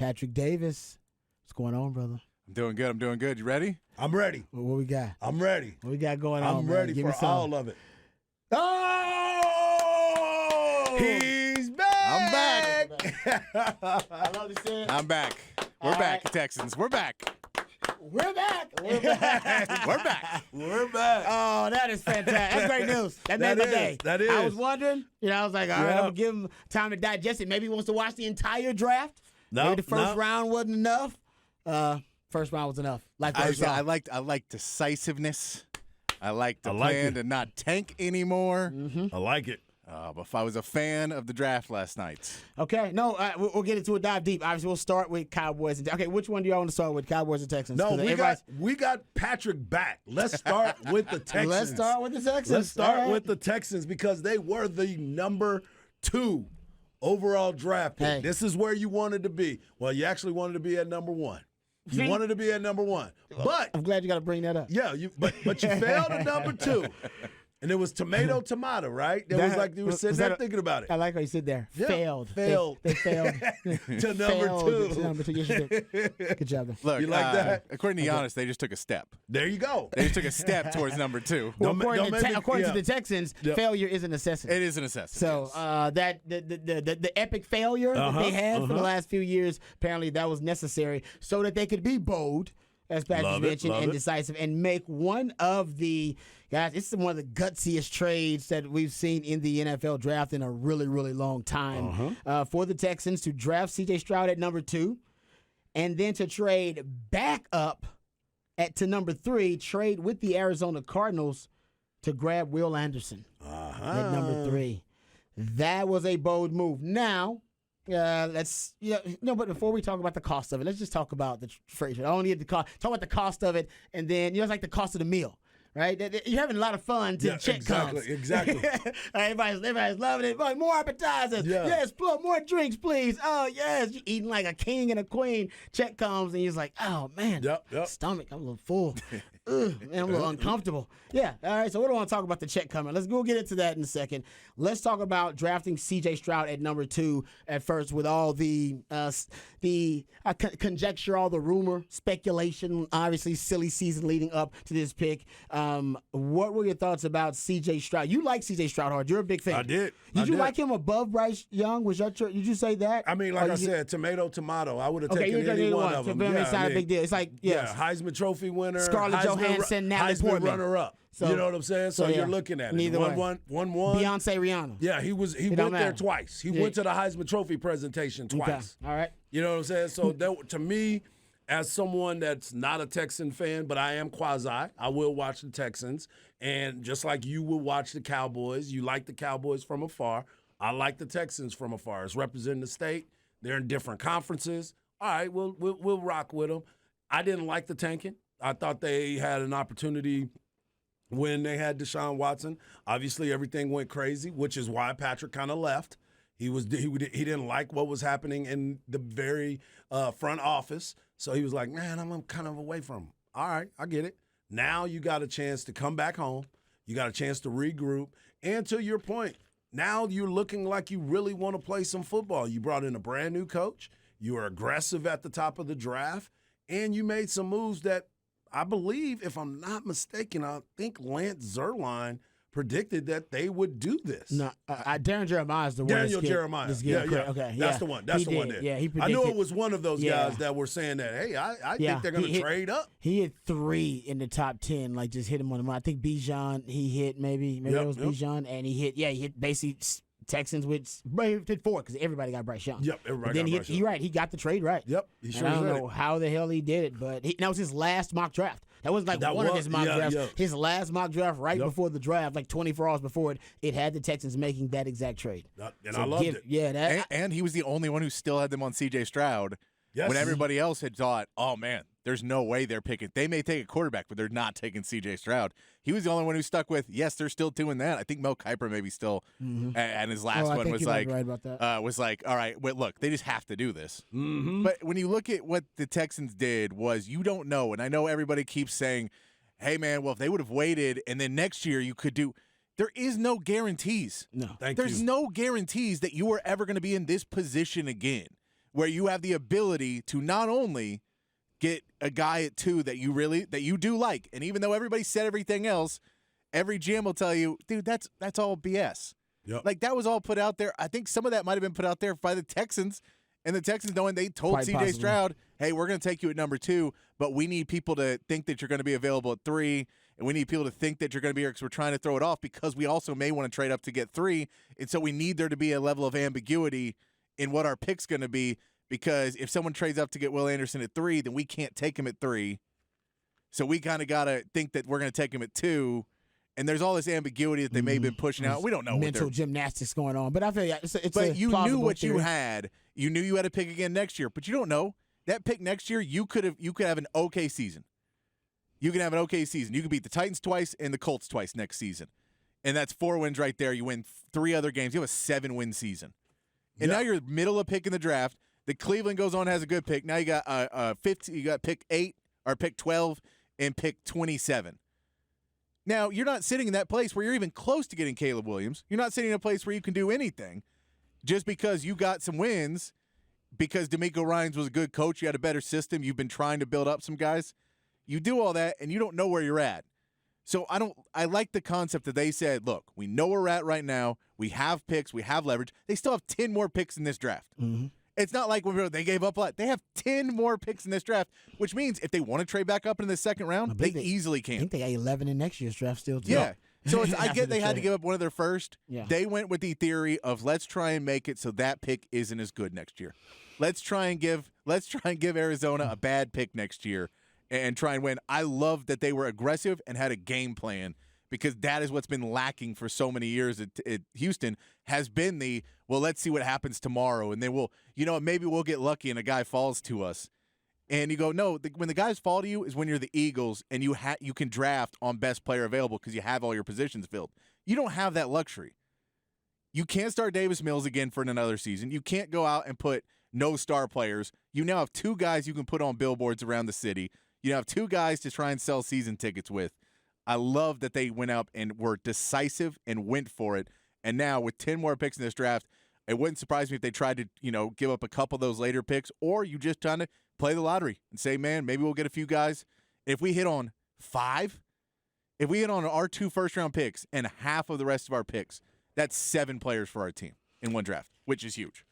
Patrick Davis. What's going on, brother? I'm doing good. I'm doing good. You ready? I'm ready. What we got? I'm ready. What we got going on? I'm man? ready Give for me some. all of it. Oh! He's back. I'm back. I love to see it. I'm back. We're All back, right. Texans. We're back. We're back. We're back. We're back. We're back. Oh, that is fantastic. That's great news. That made my day. That is. I was wondering, I was like, all right, Yeah. I'm going to give him time to digest it. Maybe he wants to watch the entire draft. No, Maybe the first no. round wasn't enough. First round was enough. Like first I round. like decisiveness. I like the I like plan it. to not tank anymore. I like it. But if I was a fan of the draft last night, Okay, no, we'll get into a dive deep. Obviously, we'll start with Cowboys. Okay, which one do y'all want to start with, Cowboys or Texans? No, 'Cause we everybody's- got Patrick back. Let's start with the Texans. Let's start with the Texans. Let's start All right. with the Texans because they were the number 2 overall draft pick. Hey. This is where you wanted to be. Well, you actually wanted to be at number 1. You See? wanted to be at number 1. But I'm glad you got to bring that up. yeah, but you failed at number 2. And it was tomato, right? It was like you were sitting there thinking about it. I like how you sit there. Yeah, Failed. failed. They failed. To number Failed 2. to number 2. Yes, you did. Good job. There. look. You like that? According to Giannis, they just took a step. There you go. They just took a step towards number 2. Well, Don't according make me- according yeah. to the Texans, Yep. failure is a necessity. It is a necessity. So that the epic failure that they had for the last few years, apparently that was necessary so that they could be bold, as Patrick Love it, mentioned, love and it. decisive, and make one of the guys. It's one of the gutsiest trades that we've seen in the NFL draft in a really, really long time. For the Texans to draft C.J. Stroud at number 2, and then to trade back up to number 3, trade with the Arizona Cardinals to grab Will Anderson at number 3. That was a bold move. Now, but before we talk about the cost of it, let's just talk about the trade. I don't need to talk about the cost of it, and then it's like the cost of the meal. Right, you're having a lot of fun till the check comes. Exactly. Everybody's loving it. Boy, more appetizers. Yeah. Yes, more drinks, please. Oh yes, you're eating like a king and a queen. Check comes and you're like, oh man, Yep. stomach, I'm a little full. Ugh, man, I'm a little uncomfortable. Yeah. All right. So we don't want to talk about the check coming. Let's go get into that in a second. Let's talk about drafting C.J. Stroud at number 2 at first, with all the conjecture, all the rumor, speculation. Obviously, silly season leading up to this pick. What were your thoughts about C.J. Stroud? You like C.J. Stroud hard. You're a big fan. I did. Did you like him above Bryce Young? Did you say that? I mean, like I said, tomato. I would have Okay, taken you're any either one one. of them. For them, it's not a big deal. It's like, yes. Heisman Trophy winner, Scarlett Johansson, Natalie Heisman Portman. runner-up. So- You know what I'm saying? So yeah. you're looking at it. Neither way. One. Beyonce, Rihanna. Yeah, he went don't there matter. twice. He Yeah. went to the Heisman Trophy presentation Okay. twice. All right. You know what I'm saying? So that, to me, as someone that's not a Texan fan, but I am quasi, I will watch the Texans. And just like you will watch the Cowboys, you like the Cowboys from afar. I like the Texans from afar. It's representing the state. They're in different conferences. All right, we'll rock with them. I didn't like the tanking. I thought they had an opportunity when they had Deshaun Watson. Obviously, everything went crazy, which is why Patrick kind of left. He didn't like what was happening in the very front office, so he was like, "Man, I'm kind of away from him." All right, I get it. Now you got a chance to come back home. You got a chance to regroup, and to your point, now you're looking like you really want to play some football. You brought in a brand new coach. You were aggressive at the top of the draft, and you made some moves that I believe, if I'm not mistaken, I think Lance Zierlein predicted that they would do this. No, Darren Jeremiah is the one. Daniel Jeremiah. Okay, That's the one. That's He the one did. there. Yeah, he I predicted. knew it was one of those Yeah. guys that were saying that, hey, I Yeah, think they're going he to hit- trade up. He hit 3 in the top 10, like just hit him on the money. I think Bijan, he hit maybe Yep, it was yep. Bijan, and he hit basically Texans with he did 4 because everybody got Bryce Young. Yep, everybody But then got Bryce Young. he got the trade right. Yep, he And sure I don't did know it. how the hell he did it, but that was his last mock draft. That wasn't like That one of was- his mock yeah, drafts. yeah. His last mock draft right Yep. before the draft, like 24 hours before it, it had the Texans making that exact trade. And So I loved it. Yeah, that And he was the only one who still had them on C.J. Stroud Yes. when everybody else had thought, oh, man, there's no way they're picking. They may take a quarterback, but they're not taking C.J. Stroud. He was the only one who stuck with, yes, they're still doing that. I think Mel Kiper maybe still, and his last I one think was you might like, be right about that. was like, all right, wait, look, they just have to do this. Mm-hmm. But when you look at what the Texans did was you don't know, and I know everybody keeps saying, hey, man, well, if they would have waited and then next year you could do – there is no guarantees. No. Thank There's you. no guarantees that you are ever going to be in this position again. where you have the ability to not only get a guy at 2 that you do like, and even though everybody said everything else, every GM will tell you, dude, that's all BS. Yep. Like, that was all put out there. I think some of that might have been put out there by the Texans, and the Texans knowing they told Quite C.J. possibly. Stroud, hey, we're going to take you at number 2, but we need people to think that you're going to be available at 3, and we need people to think that you're going to be here because we're trying to throw it off because we also may want to trade up to get 3, and so we need there to be a level of ambiguity in what our pick's going to be, because if someone trades up to get Will Anderson at 3, then we can't take him at 3. So we kind of got to think that we're going to take him at 2. And there's all this ambiguity that they may have been pushing out. We don't know mental what gymnastics going on, but I feel like it's but a you knew plausible what you theory. had. You knew you had a pick again next year, but you don't know. That pick next year, you could have an okay season. You can have an okay season. You can beat the Titans twice and the Colts twice next season. And that's 4 wins right there. You win 3 other games. You have a 7-win season. And now you're middle of pick in the draft. The Cleveland goes on, has a good pick. Now you got 15, you got pick 8 or pick 12 and pick 27. Now, you're not sitting in that place where you're even close to getting Caleb Williams. You're not sitting in a place where you can do anything just because you got some wins, because DeMeco Ryans was a good coach. You had a better system. You've been trying to build up some guys. You do all that, and you don't know where you're at. So I like the concept that they said, look, we know where we're at right now. We have picks. We have leverage. They still have 10 more picks in this draft. Mm-hmm. It's not like they gave up a lot. They have 10 more picks in this draft, which means if they want to trade back up in the second round, they easily I can. think they got 11 in next year's draft still, too. Yeah. So I After get the they had to trade. give up one of their first. Yeah. They went with the theory of let's try and make it so that pick isn't as good next year. Let's try and give Arizona a bad pick next year and try and win. I love that they were aggressive and had a game plan, because that is what's been lacking for so many years at Houston, has been let's see what happens tomorrow, and then maybe we'll get lucky and a guy falls to us. And you go, no, when the guys fall to you is when you're the Eagles and you can draft on best player available because you have all your positions filled. You don't have that luxury. You can't start Davis Mills again for another season. You can't go out and put no star players. You now have 2 guys you can put on billboards around the city. You have 2 guys to try and sell season tickets with. I love that they went up and were decisive and went for it. And now with 10 more picks in this draft, it wouldn't surprise me if they tried to, give up a couple of those later picks, or you just trying to play the lottery and say, man, maybe we'll get a few guys. If we hit on 5, if we hit on our 2 first-round picks and half of the rest of our picks, that's 7 players for our team in one draft, which is huge.